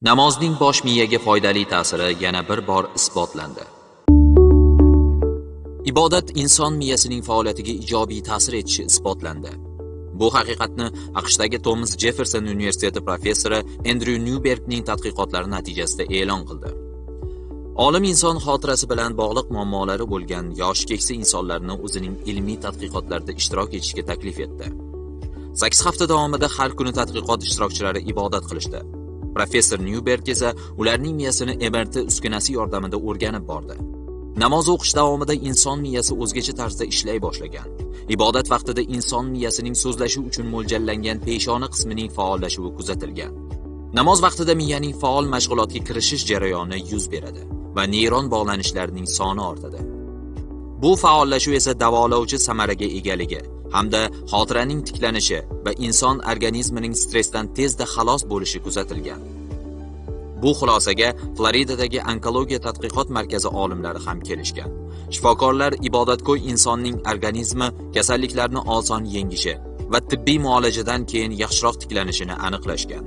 Namozning bosh miyaga foydali ta'siri yana bir bor isbotlandi. Ibodat inson miyasining faoliyatiga ijobiy ta'sir etishi isbotlandi. Bu haqiqatni AQShdagi Thomas Jefferson universiteti professori Andrew Newbergning tadqiqotlari natijasida e'lon qildi. Olim inson xotirasi bilan bog'liq muammolari bo'lgan yosh keksa insonlarni o'zining ilmiy tadqiqotlarida ishtirok etishga taklif etdi. 8 hafta davomida har kuni tadqiqot ishtirokchilari ibodat qilishdi. Professor Newberg esa ularning miyasini MRT uskunasi yordamida o'rganib bordi. Namoz o'qish davomida inson miyasi o'zgacha tarzda ishlay boshlagan. Ibodat vaqtida inson miyasining so'zlashi uchun mo'ljallangan peshona qismining faollashuvi kuzatilgan. Namoz vaqtida miyaning faol mashg'ulotga kirishish jarayoni yuz beradi va neyron bog'lanishlarning soni ortadi. Bu faollashuv esa davolovchi samaraga egaligi hamda xotiraning tiklanishi va inson organizmining stressdan tezda xalos bo'lishi kuzatilgan. Bu xulosaga Floridadagi onkologiya tadqiqot markazi olimlari ham kelishgan. Shifokorlar ibodatgo'y insonning organizmi kasalliklarni oson yengishi va tibbiy muolajadan keyin yaxshiroq tiklanishini aniqlashgan.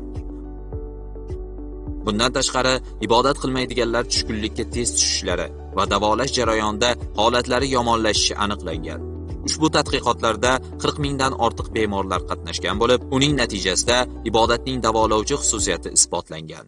Bundan tashqari, ibodat qilmaydiganlar tushkunlikka tez tushishlari va davolash jarayonida holatlari yomonlashishi aniqlangan. Ushbu tadqiqotlarda 40 mingdan ortiq bemorlar qatnashgan bo'lib, uning natijasida ibodatning davolovchi xususiyati isbotlangan.